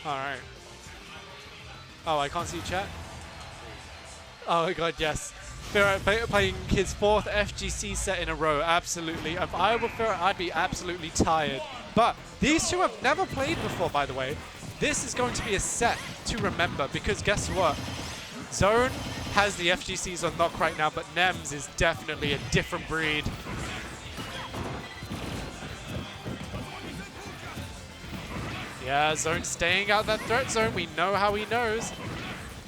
All right. Oh, I can't see chat. Oh my god, yes. Ferret playing his 4th FGC set in a row, absolutely. If I were Ferret, I'd be absolutely tired. But these two have never played before, by the way. This is going to be a set to remember, because guess what? Zone has the FGCs on lock right now, but Nems is definitely a different breed. Yeah, Zone staying out that threat zone. We know how he knows.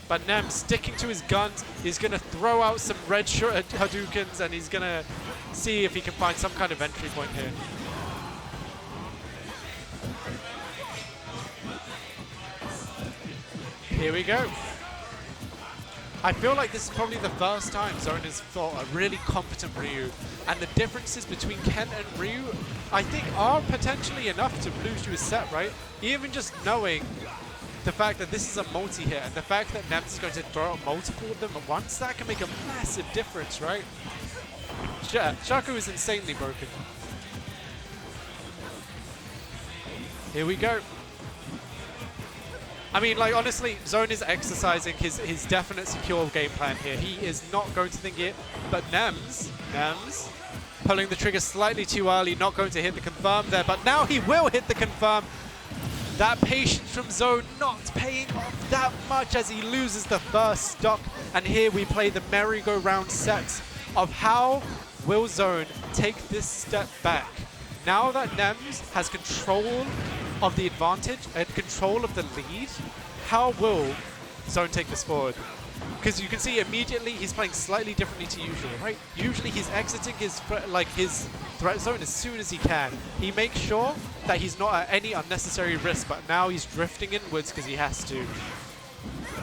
But Nem sticking to his guns, he's going to throw out some red Hadoukens, and he's going to see if he can find some kind of entry point here. Here we go. I feel like this is probably the first time Zone has fought a really competent Ryu. And the differences between Ken and Ryu, I think, are potentially enough to lose you a set, right? Even just knowing the fact that this is a multi-hit and the fact that Nems is going to throw out multiple of them at once, that can make a massive difference, right? Shaku is insanely broken. Here we go. I mean, like, honestly, Zone is exercising his definite secure game plan here. He is not going to think it, but Nems, pulling the trigger slightly too early, not going to hit the confirm there, but now he will hit the confirm. That patience from Zone not paying off that much as he loses the first stock. And here we play the merry-go-round sets of how will Zone take this step back. Now that Nems has control of the advantage and control of the lead, how will Zone take this forward? Because you can see immediately he's playing slightly differently to usual, right? Usually he's exiting his threat zone as soon as he can. He makes sure that he's not at any unnecessary risk, but now he's drifting inwards because he has to.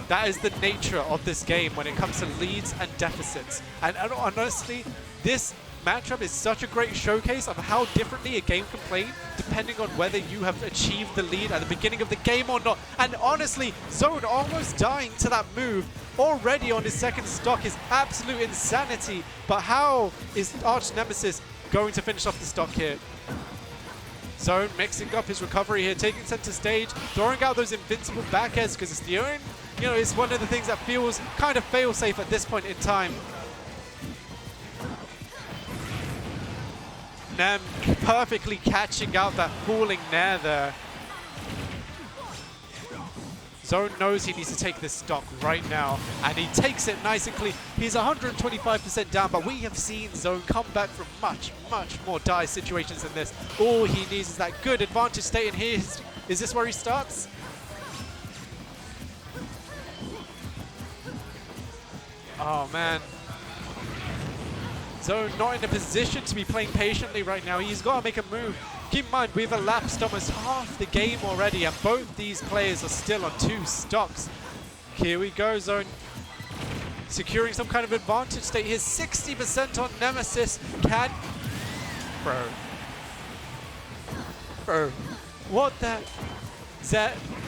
That is the nature of this game when it comes to leads and deficits. And honestly, this matchup is such a great showcase of how differently a game can play depending on whether you have achieved the lead at the beginning of the game or not. And honestly, Zone almost dying to that move already on his second stock is absolute insanity. But how is Arch Nemesis going to finish off the stock here? Zone mixing up his recovery here, taking center stage, throwing out those invincible back airs because it's the only, it's one of the things that feels kind of fail-safe at this point in time. Nem perfectly catching out that falling nair there. Zone knows he needs to take this stock right now, and he takes it nice and clean. He's 125% down, but we have seen Zone come back from much, much more dire situations than this. All he needs is that good advantage state, and here is this where he starts? Oh man. Zone not in a position to be playing patiently right now. He's got to make a move. Keep in mind, we've elapsed almost half the game already, and both these players are still on 2 stocks. Here we go, Zone. Securing some kind of advantage state here. 60% on Nemesis. Bro. What the...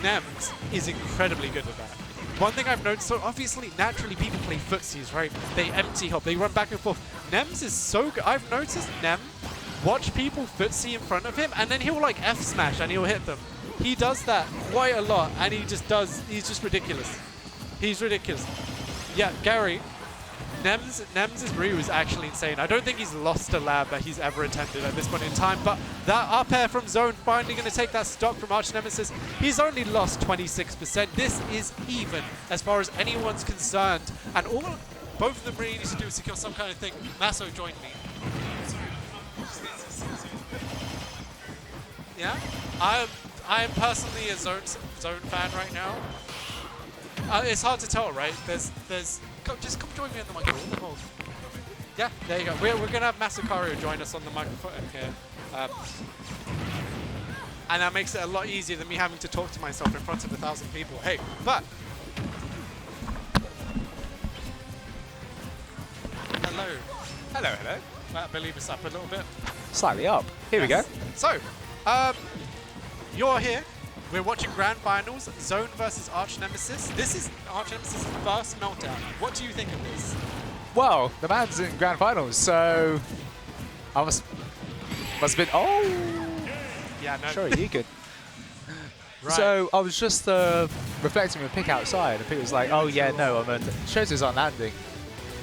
Nems is incredibly good at that. One thing I've noticed, so obviously, naturally, people play footsies, right? They empty hop, they run back and forth. Nems is so good. I've noticed Nem watch people footsie in front of him, and then he'll like F smash and he'll hit them. He does that quite a lot, and he's just ridiculous. He's ridiculous. Yeah, Gary, Nems' Ryu is actually insane. I don't think he's lost a lab that he's ever attended at this point in time, but that up air from Zone finally going to take that stock from Arch Nemesis. He's only lost 26%. This is even as far as anyone's concerned, and both of them really need to do is secure some kind of thing. Masso joined me. Yeah? I am personally a Zone fan right now. It's hard to tell, right? Just come join me on the microphone. Yeah, there you go. We're going to have Masacario join us on the microphone here. And that makes it a lot easier than me having to talk to myself in front of 1,000 people. Hey, but... Hello. Hello. That believe us up a little bit. Slightly up. Here we go. So, you're here. We're watching Grand Finals, Zone versus Arch Nemesis. This is Arch Nemesis' first Meltdown. What do you think of this? Well, the man's in Grand Finals, so I must have been. Oh, yeah, no. sure, you could. Right. So I was just reflecting with Pick outside, and Pick was like, "Oh yeah, no, Shotos aren't landing.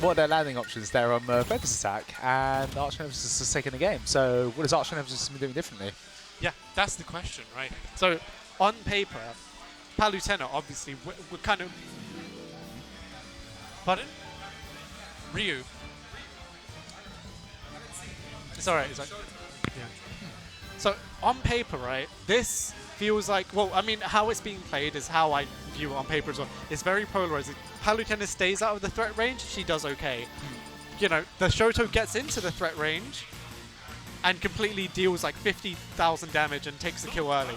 What are their landing options? They're on focus attack, and Arch Nemesis is taking the game. So what has Arch Nemesis been doing differently?" Yeah, that's the question, right? So on paper, Palutena, obviously, we're kind of... Pardon? Ryu. It's alright, it's like... Yeah. So on paper, right, this feels like... Well, I mean, how it's being played is how I view it on paper as well. It's very polarizing. Palutena stays out of the threat range, she does okay. You know, the Shoto gets into the threat range and completely deals like 50,000 damage and takes the kill early.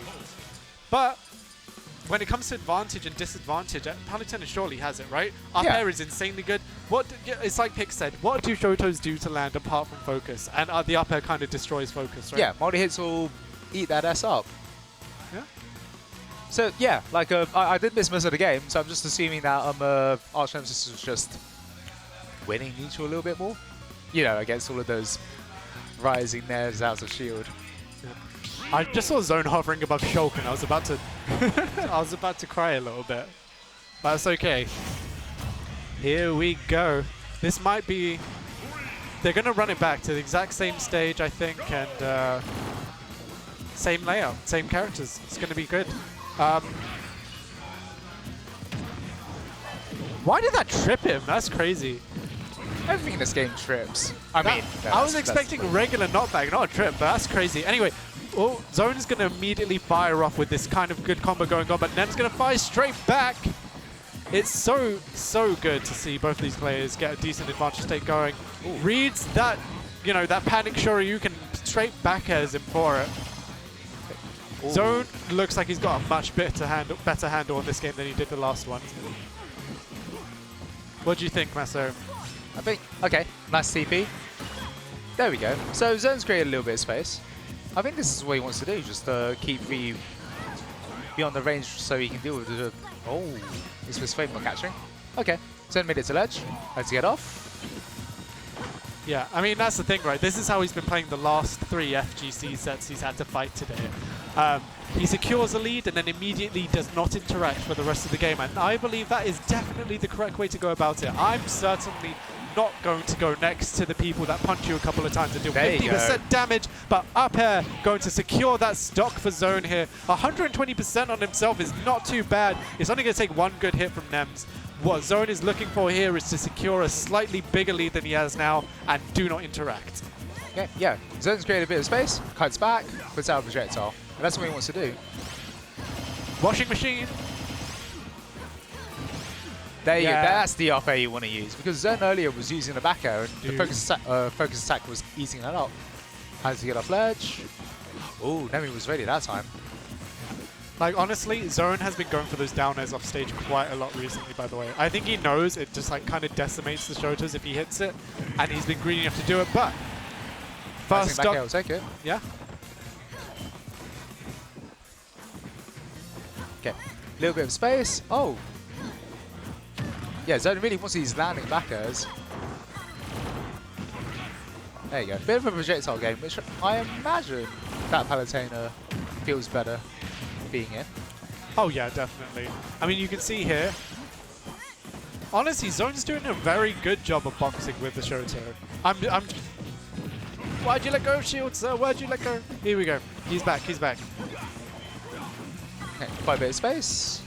But when it comes to advantage and disadvantage, Palutena surely has it, right? Up air is insanely good. It's like Pick said, what do Shotos do to land apart from focus? And the up air kind of destroys focus, right? Yeah, multi-hits will eat that S up. Yeah. So yeah, like I did miss most of the game, so I'm just assuming that Arch Nemesis was just winning neutral a little bit more. You know, against all of those rising nerves out of shield. I just saw Zone hovering above Shulk and I was about to cry a little bit. But it's okay. Here we go. This might be... They're going to run it back to the exact same stage, I think, and same layout, same characters. It's going to be good. Why did that trip him? That's crazy. Everything in this game trips. I was expecting regular knockback, not a trip, but that's crazy. Anyway, Zone is going to immediately fire off with this kind of good combo going on, but Nem's going to fire straight back. It's so good to see both of these players get a decent advantage state going. Ooh. Reads that, you know, that panic Shoryuken straight back airs him for it. Ooh. Zone looks like he's got a much better handle on this game than he did the last one. What do you think, Maso? I think, okay, nice TP. There we go. So Zone's created a little bit of space. I think this is what he wants to do, just keep V beyond the range so he can deal with the... Oh, this was Fame not catching. Okay, Zone made it to ledge. Let's get off. Yeah, I mean, that's the thing, right? This is how he's been playing the last 3 FGC sets he's had to fight today. He secures a lead and then immediately does not interact for the rest of the game. And I believe that is definitely the correct way to go about it. I'm certainly not going to go next to the people that punch you a couple of times and do 50% damage, but up air going to secure that stock for Zone here. 120% on himself is not too bad. It's only going to take one good hit from Nems. What Zone is looking for here is to secure a slightly bigger lead than he has now and do not interact. Okay, yeah, Zone's created a bit of space, cuts back, puts out a projectile. And that's what he wants to do. Washing machine. There you go. That's the up air you want to use, because Zone earlier was using the back air and the focus attack was eating that up. Has to get off ledge. Oh, Nemi was ready that time. Like, honestly, Zone has been going for those down airs off stage quite a lot recently, by the way. I think he knows it just like kind of decimates the Shotos if he hits it, and he's been greedy enough to do it, but first back air will take it. Yeah. Okay, a little bit of space. Oh. Yeah, Zone really wants these landing back airs. There you go. Bit of a projectile game, which I imagine that Palutena feels better being in. Oh yeah, definitely. I mean, you can see here, honestly, Zone's doing a very good job of boxing with the Shoto. Why'd you let go, Shield, sir? Why'd you let go? Here we go. He's back, he's back. Okay, quite a bit of space.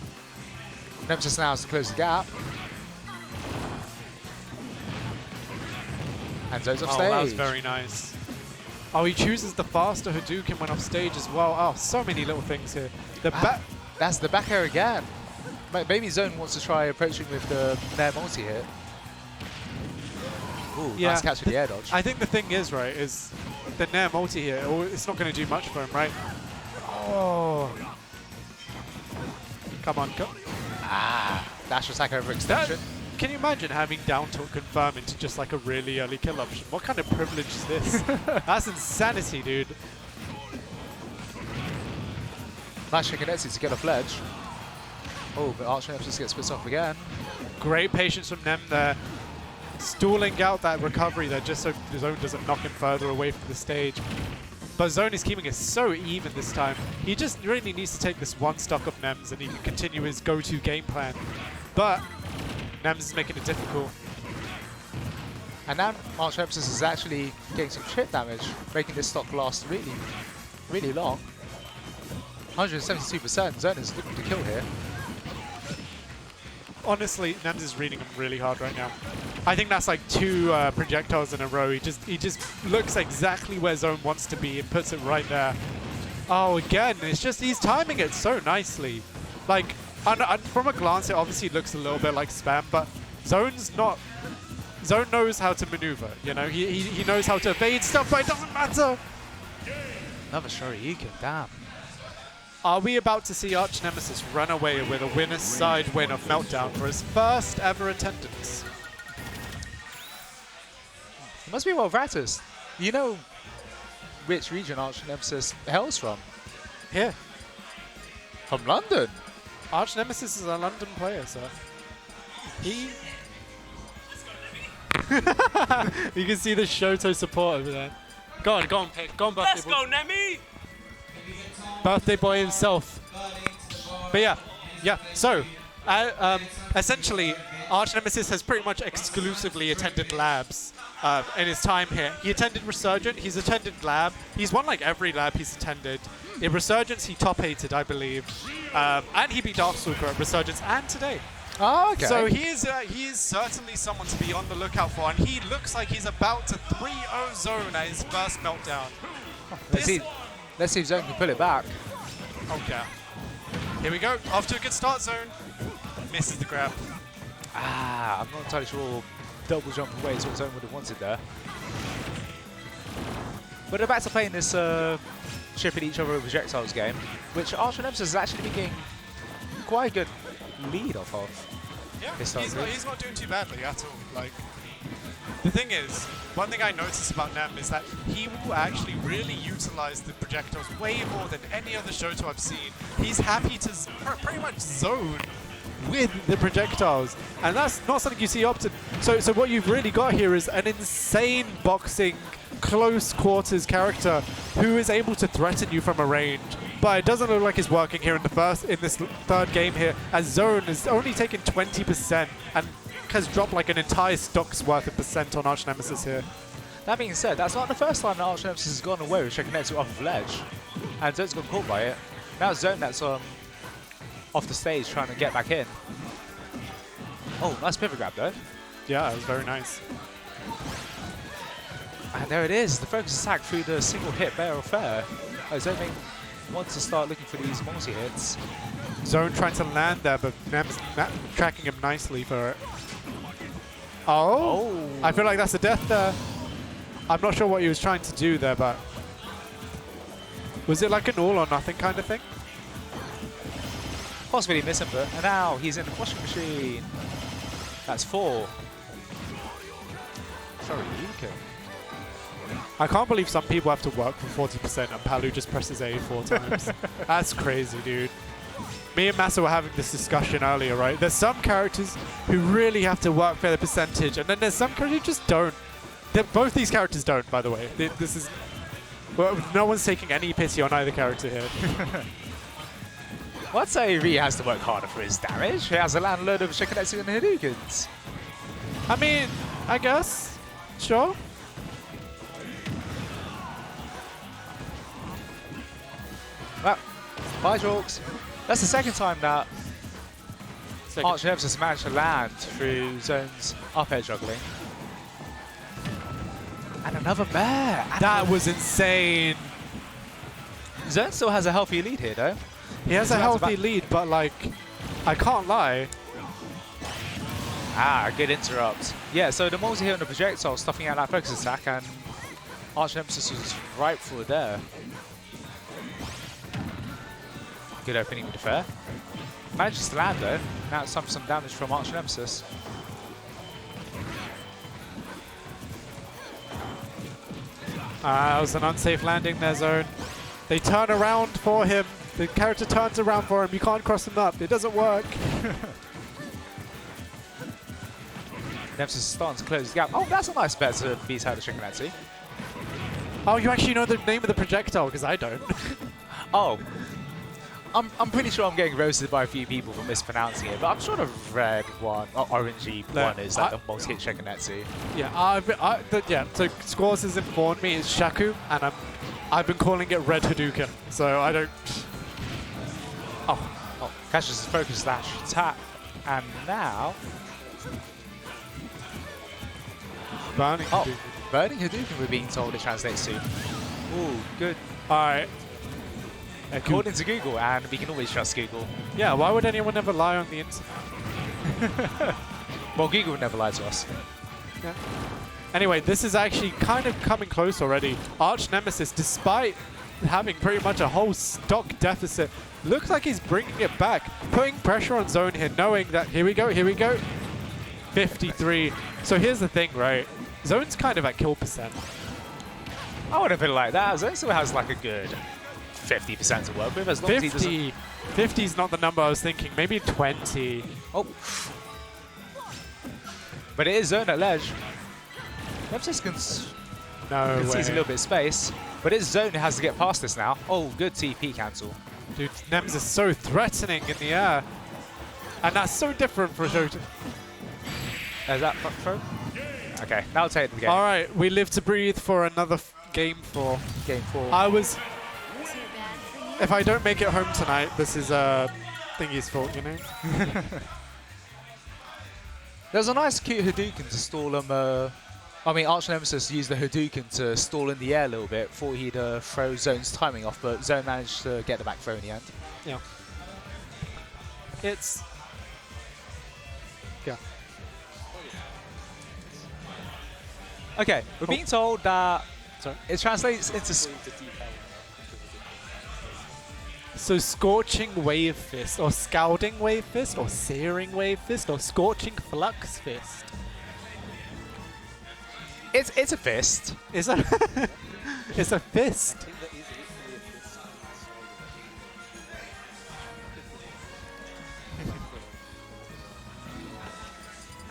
Nemesis now has to close the gap. And Zone's off stage. Oh, that was very nice. Oh, he chooses the faster Hadouken when off stage as well. Oh, so many little things here. That's the back air again. Maybe Zone wants to try approaching with the Nair multi-hit. Ooh, yeah, nice catch with the air dodge. I think the thing is, right, is the Nair multi here, it's not going to do much for him, right? Oh. Come on, go. Ah, dash attack over extension. Can you imagine having down tilt confirm into just like a really early kill option? What kind of privilege is this? That's insanity, dude. Nice Shikanetsu to get off ledge. Oh, but Arch Nemesis gets pissed off again. Great patience from Nem there. Stalling out that recovery there just so the Zone doesn't knock him further away from the stage. But Zone is keeping it so even this time. He just really needs to take this one stock of Nems and he can continue his go-to game plan. But Nems is making it difficult. And now Arch Nemesis is actually getting some chip damage, making this stock last really, really long. 172%. Zone is looking to kill here. Honestly, Nems is reading him really hard right now. I think that's like 2 projectiles in a row. He just looks exactly where Zone wants to be and puts it right there. Oh, again, it's just he's timing it so nicely. Like, from a glance, it obviously looks a little bit like spam, but Zone knows how to maneuver. You know, he knows how to evade stuff, but it doesn't matter. Another Shoryuken, damn. Are we about to see Arch Nemesis run away with a winner's side win of Meltdown for his first ever attendance? He must be well practiced. You know which region Arch Nemesis hails from? Here. From London. Arch Nemesis is a London player, sir. He... You can see the Shoto support over there. Go on, pick. Go on, birthday boy. Let's go, Nemi! Birthday boy himself. But yeah. So, essentially, Arch Nemesis has pretty much exclusively attended labs in his time here. He attended Resurgent. He's attended lab. He's won like every lab he's attended. In Resurgence, he top-8'd, I believe, and he beat Darkstalker at Resurgence and today. Oh, okay. So he is certainly someone to be on the lookout for, and he looks like he's about to 3-0 Zone at his first Meltdown. Let's see if Zone can pull it back. Okay. Here we go. Off to a good start, Zone. Misses the grab. I'm not entirely sure double jump away is what Zone would have wanted there. But they're back to playing this chipping each other with projectiles game, which Arch Nemesis has actually been getting quite a good lead off of. Yeah, he's not doing too badly at all. Like, the thing is, one thing I noticed about Nem is that he will actually really utilize the projectiles way more than any other Shoto I've seen. He's happy to pretty much zone with the projectiles, and that's not something you see often. So what you've really got here is an insane boxing, close quarters character who is able to threaten you from a range. But it doesn't look like it's working here in this third game here, as Zone has only taken 20% and has dropped like an entire stock's worth of percent on Arch Nemesis here. That being said, that's not the first time that Arch Nemesis has gone away with checking next to off of ledge, and Zone's got caught by it. Now it's Zone that's off the stage trying to get back in. Oh, nice pivot grab though. Yeah, it was very nice. And there it is, the focus attack through the single hit barrel fair. Zone wants to start looking for these multi-hits. Zone trying to land there, but Nem's tracking him nicely for it. Oh, I feel like that's a death there. I'm not sure what he was trying to do there, but was it like an all or nothing kind of thing? Possibly missing, but and now he's in the washing machine. That's 4. Shoryuken. I can't believe some people have to work for 40% and Palu just presses A 4 times. That's crazy, dude. Me and Massa were having this discussion earlier, right? There's some characters who really have to work for the percentage, and then there's some characters who just don't. Both these characters don't, by the way. This is... Well, no one's taking any pity on either character here. Well, I'd say he has to work harder for his damage. He has to land a load of Shikanetsu and Hadoukens. I mean, I guess. Sure. Well, bye, Jorks. That's the second time that Arch Nemesis has managed to land through Zone's up air juggling. And another bear. That was insane. Zone still has a healthy lead here, though. He has a healthy lead, but like, I can't lie. Good interrupt. Yeah, so the multi hit on the projectile stuffing out that focus attack, and Arch Nemesis was right for there. Good opening with the fair. Manages to land though. Now it's time for some damage from Arch Nemesis. That was an unsafe landing there, Zone. They turn around for him. The character turns around for him. You can't cross him up. It doesn't work. Nemesis is starting to close the gap. Oh, that's a nice bet to beat out the Shikanetsu. Oh, you actually know the name of the projectile, because I don't. Oh. I'm pretty sure I'm getting roasted by a few people for mispronouncing it, but I'm sure the red one, or orangey one is like the multi-hit Shakunetsu. Yeah, yeah. So Squaws has informed me it's Shaku, and I've been calling it Red Hadouken, so I don't. Oh, catches his focus slash tap, and now. Burning Hadouken. Burning Hadouken, we're being told it translates to. Ooh, good. Alright. According to Google, and we can always trust Google. Yeah, why would anyone ever lie on the internet? Well, Google would never lie to us. Yeah. Anyway, this is actually kind of coming close already. Arch Nemesis, despite having pretty much a whole stock deficit, looks like he's bringing it back, putting pressure on Zone here, knowing that here we go. 53. So here's the thing, right? Zone's kind of at kill percent. I wouldn't put it like that. Zone still has like a good 50% to work with, as long as he doesn't... 50 is not the number I was thinking. Maybe 20. Oh. But it is Zone at ledge. Nemesis can seize a little bit of space. But it's Zone who has to get past this now. Oh, good TP cancel. Dude, Nems is so threatening in the air. And that's so different for Shota. Is that front throw? Okay, now take the game. All right, we live to breathe for another game 4. Game 4. If I don't make it home tonight, this is Thingy's fault, you know? There's a nice cute Hadouken to stall him. I mean, Arch Nemesis used the Hadouken to stall in the air a little bit. Thought he'd throw Zone's timing off, but Zone managed to get the back throw in the end. Yeah. It's... Yeah. Okay, we're being told that Sorry? it translates into... So Scorching Wave Fist, or Scalding Wave Fist, or Searing Wave Fist, or Scorching Flux Fist. It's a fist. It's a it's a fist.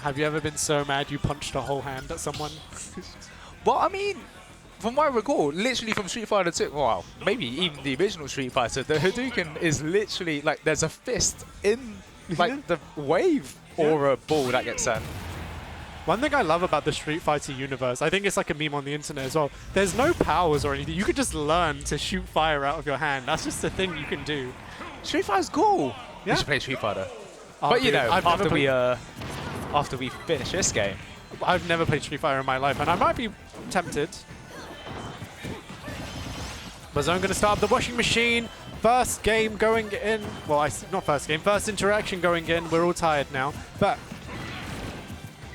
Have you ever been so mad you punched a whole hand at someone? Well, I mean, from what I recall, literally from Street Fighter 2, well, maybe even the original Street Fighter, the Hadouken is literally like there's a fist in like the wave or a ball that gets sent. One thing I love about the Street Fighter universe, I think it's like a meme on the internet as well, there's no powers or anything. You could just learn to shoot fire out of your hand. That's just a thing you can do. Street Fighter's cool. Yeah. We should play Street Fighter. Oh, but you dude, know, after we finish this game. I've never played Street Fighter in my life, and I might be tempted. But Zone going to start up the washing machine. First game going in. Well, not first game. First interaction going in. We're all tired now. But...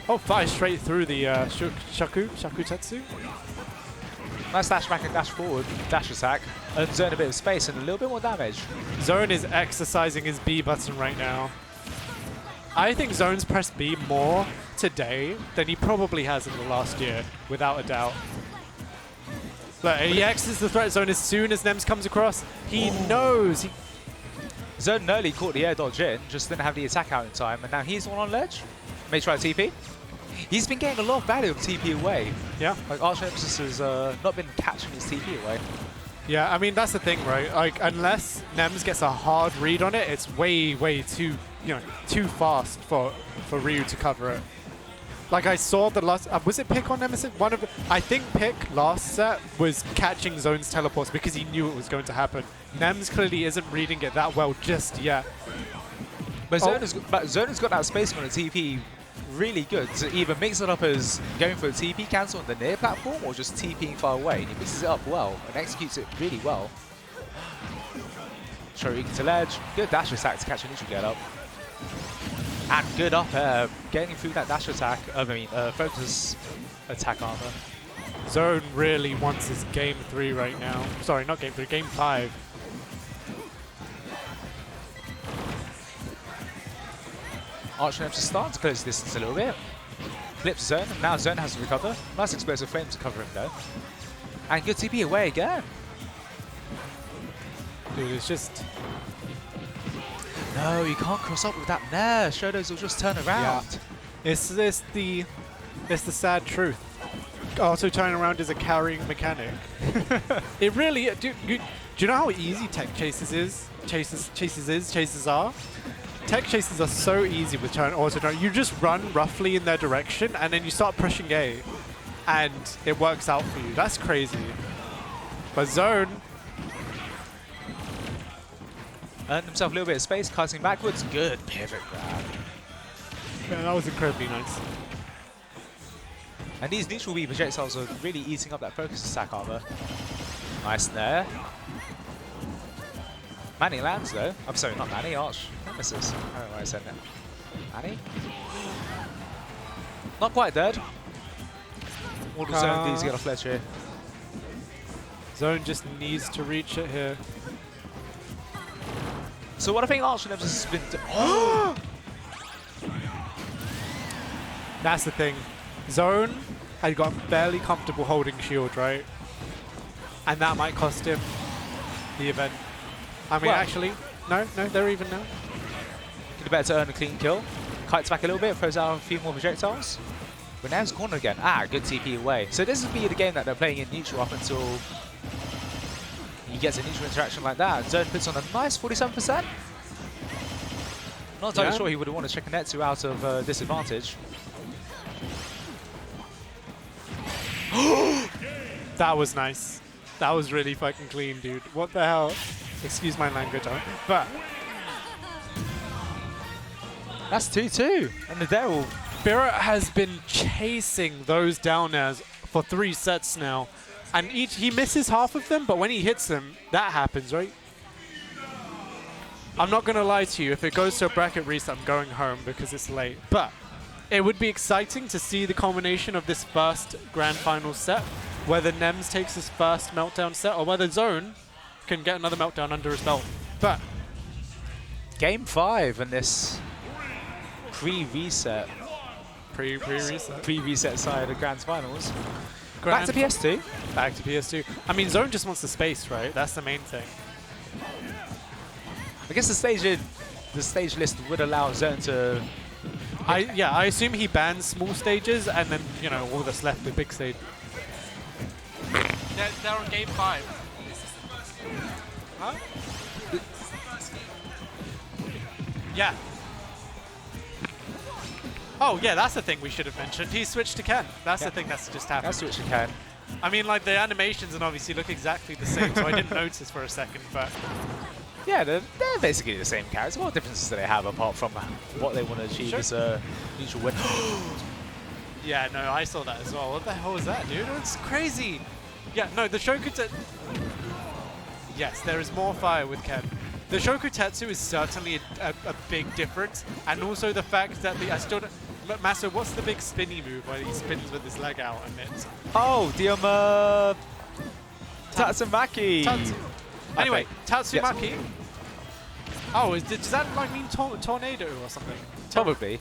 Oh, fire straight through the Shakutetsu. Nice dash back and dash forward. Dash attack. And Zone a bit of space and a little bit more damage. Zone is exercising his B button right now. I think Zone's pressed B more today than he probably has in the last year, without a doubt. But he X's the threat zone as soon as Nems comes across. He knows. Zone nearly caught the air dodge in, just didn't have the attack out in time, and now he's the one on ledge. May try TP. He's been getting a lot of value of TP away. Yeah. Like Arch Nemesis has not been catching his TP away. Yeah, I mean, that's the thing, right? Like, unless Nems gets a hard read on it, it's way, way too, too fast for Ryu to cover it. Like, I saw the last... was it Pick on Nemesis? I think Pick last set was catching Zone's teleports because he knew it was going to happen. Nems clearly isn't reading it that well just yet. But Zone has got that space on the TP really good to either mix it up as going for a TP cancel on the near platform or just TPing far away. And he mixes it up well and executes it really well. Shoryuken to ledge. Good dash attack to catch a neutral get up. And good up air, getting through that dash attack, focus attack armor. Zone really wants his game 3 right now. Sorry, not game 3, game 5. Arch Nemesis starting to close the distance a little bit. Flips Zone, and now Zone has to recover. Nice explosive flame to cover him though. And good TP away again. Dude, it's just... No, you can't cross up with that Nair. Shadows will just turn around. Yeah. It's the sad truth. Also, turning around is a carrying mechanic. It really, do you know how easy tech chases are? Tech chases are so easy with turn auto turn. You just run roughly in their direction and then you start pushing A and it works out for you. That's crazy. But Zone earned himself a little bit of space, cutting backwards. Good pivot grab. Yeah, that was incredibly nice. And these neutral B projectiles are really eating up that focus attack armor. Nice there. Manny lands though. I'm sorry, not Manny, Arch. Nemesis. I don't know why I said that. Manny? Not quite dead. All the Zone needs to get off ledge here. Zone just needs to reach it here. So what I think Arch Nemesis has been oh! That's the thing. Zone had got barely comfortable holding shield, right? And that might cost him the event. I mean, well, actually, no, they're even now. Could better to earn a clean kill. Kites back a little bit, throws out a few more projectiles. But now it's corner again. Ah, good TP away. So this would be the game that they're playing in neutral up until he gets a neutral interaction like that. Zone puts on a nice 47%. Not entirely sure he would have wanted to check a Netsu out of disadvantage. That was nice. That was really fucking clean, dude. What the hell? Excuse my language, but that's 2-2. And the Daryl Spirit has been chasing those down airs for 3 sets now. And he misses half of them, but when he hits them, that happens, right? I'm not going to lie to you. If it goes to a bracket reset, I'm going home because it's late. But it would be exciting to see the culmination of this first grand final set, whether Nems takes his first Meltdown set or whether Zone can get another Meltdown under his belt. But Game 5 in this pre-reset side of Grand Finals. Back to PS2. Back to PS2. I mean, Zone just wants the space, right? That's the main thing. I guess the stage list would allow Zone to... I assume he bans small stages and then, you know, all that's left the big stage. They're on Game 5. Huh? Yeah. Oh, yeah, that's the thing we should have mentioned. He switched to Ken. That's the thing that's just happened. That's switched to Ken. I mean, like, the animations and obviously look exactly the same, so I didn't notice for a second, but... Yeah, they're basically the same characters. What differences do they have apart from what they want to achieve as a neutral win? Yeah, no, I saw that as well. What the hell was that, dude? It's crazy. Yeah, no, the Shokutetsu... Yes, there is more fire with Ken. The Shokutetsu is certainly a big difference, and also the fact that I still don't... Maso, what's the big spinny move where he spins with his leg out and it's... Oh, the Tatsumaki. Anyway, Tatsumaki. Yes. Oh, does that like mean tornado or something? Probably.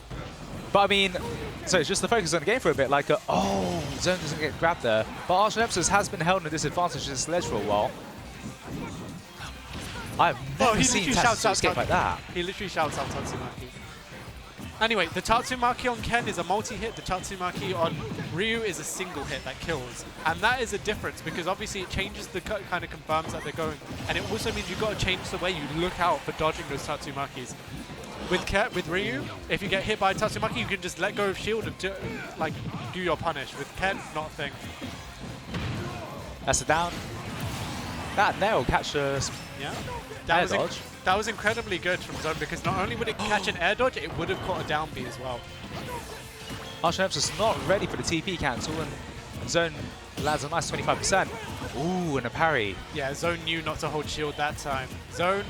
But I mean, so it's just the focus on the game for a bit, like, oh, Zone doesn't get grabbed there. But Arch Nemesis has been held in a disadvantage in this ledge for a while. I've never seen Tatsumaki escape like that. He literally shouts out Tatsumaki. Anyway, the Tatsumaki on Ken is a multi-hit. The Tatsumaki on Ryu is a single hit that kills. And that is a difference because obviously it changes the kind of confirms that they're going. And it also means you've got to change the way you look out for dodging those Tatsumakis. With Ryu, if you get hit by a Tatsumaki, you can just let go of shield and do your punish. With Ken, not a thing. That's a down. That nail catch a air dodge. That was incredibly good from Zone because not only would it catch an air dodge, it would have caught a down B as well. Arch Nemesis not ready for the TP cancel, and Zone lands a nice 25%. Ooh, and a parry. Yeah, Zone knew not to hold shield that time. Zone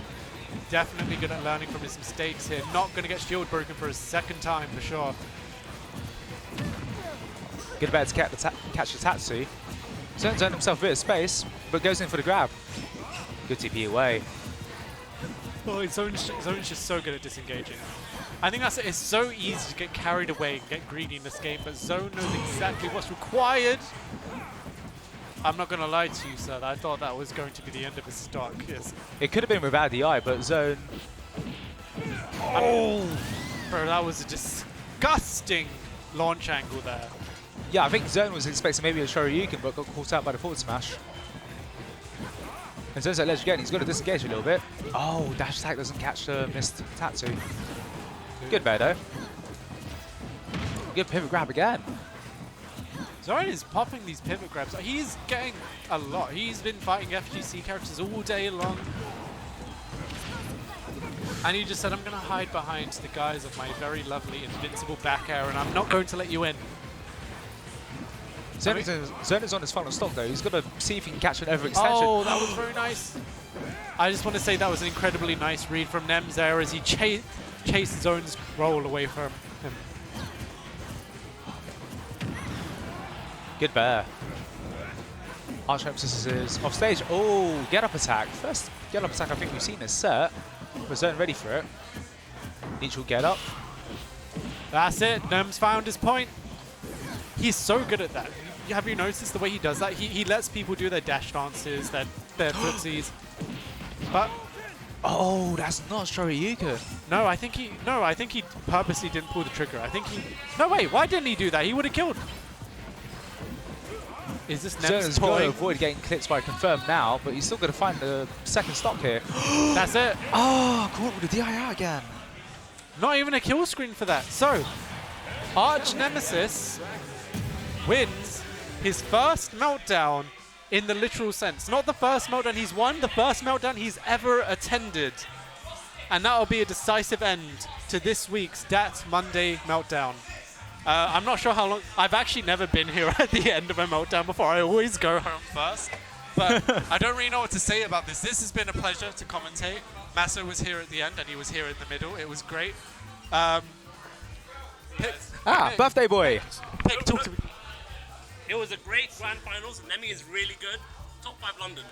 definitely good at learning from his mistakes here. Not going to get shield broken for a second time for sure. Good bet to catch the Tatsu. Zone's earned himself a bit of space, but goes in for the grab. Good TP away. Oh, Zone's just so good at disengaging. I think it's so easy to get carried away and get greedy in this game, but Zone knows exactly what's required. I'm not going to lie to you, sir. I thought that was going to be the end of his stock. Yes. It could have been without the eye, but Zone... Oh! Bro, that was a disgusting launch angle there. Yeah, I think Zone was expecting maybe a Shoryuken, but got caught out by the forward smash. And Zone's at ledge again. He's got to disengage a little bit. Oh, dash attack doesn't catch the missed tattoo. Good bear though. Good pivot grab again. Zoran is popping these pivot grabs. He's getting a lot. He's been fighting FGC characters all day long. And he just said, I'm going to hide behind the guise of my very lovely invincible back air, and I'm not going to let you in. Zone is on his final stock though. He's got to see if he can catch an overextension. Oh, that was very nice. I just want to say that was an incredibly nice read from Nems there as he chased Zone's roll away from him. Good bear. Arch Nemesis is off stage. Oh, get up attack. First get up attack I think we've seen is set. Was Zone ready for it? Neutral get up. That's it. Nems found his point. He's so good at that. Have you noticed the way he does that? He lets people do their dash dances, their footsies. But oh, that's not Shoryuken. no, I think he purposely didn't pull the trigger. I think he. No, wait. Why didn't he do that? He would have killed. Is this Nems got to avoid getting clipped by confirm now, but he's still got to find the second stock here. That's it. Oh, caught with the DIR again. Not even a kill screen for that. So, Arch Nemesis wins his first Meltdown in the literal sense. Not the first Meltdown he's won, the first Meltdown he's ever attended. And that'll be a decisive end to this week's DAT Monday Meltdown. I'm not sure how long. I've actually never been here at the end of a Meltdown before. I always go home first. But I don't really know what to say about this. This has been a pleasure to commentate. Masso was here at the end and he was here in the middle. It was great. Birthday boy. Talk to me. It was a great grand finals. Nemi is really good. Top 5 London.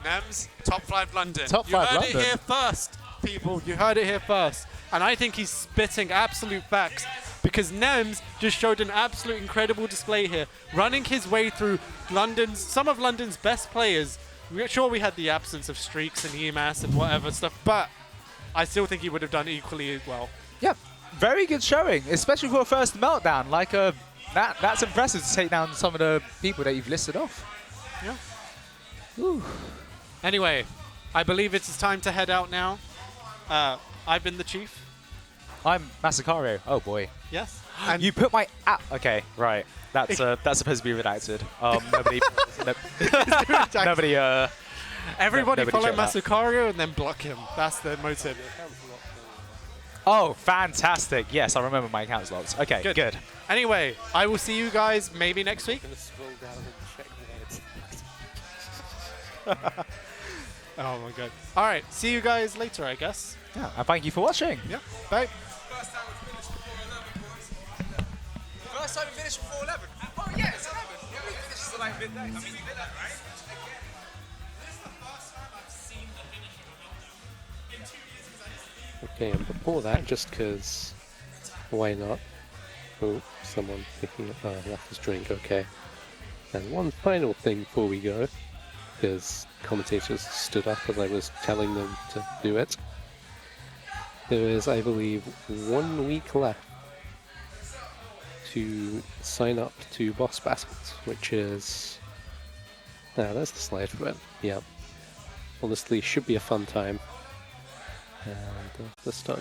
Nems, top 5 London. Top 5 You heard London. it here first, people. You heard it here first. And I think he's spitting absolute facts because Nems just showed an absolute incredible display here, running his way through some of London's best players. Sure, we had the absence of Streaks and EMAS and whatever stuff, but I still think he would have done equally well. Yeah, very good showing, especially for a first Meltdown. Like that's impressive to take down some of the people that you've listed off. Yeah. Ooh. Anyway, I believe it is time to head out now. I've been the Chief. I'm Masakaru. Oh boy. Yes. And you put my okay, right. That's supposed to be redacted. Nobody. Everybody nobody follow check that. Masakaru and then block him. That's the motive. Oh, fantastic! Yes, I remember my account's locked. Okay, good. Anyway, I will see you guys maybe next week. I'm gonna scroll down and check the heads. Oh my god. All right, see you guys later, I guess. Yeah, and thank you for watching. Yeah. Bye. First time we finished before 11. Oh yeah, it's 11. Yeah, we finished till like midday. I mean, we did that, right? This is the first time I've seen the finish in 2 years because I used to be. Okay, and before that, just because, why not? Oh, someone picking up, left his drink, okay. And one final thing before we go, because commentators stood up as I was telling them to do it. There is, I believe, 1 week left to sign up to Boss Battles, which is... there's the slide for it, yeah. Honestly, should be a fun time. And let's start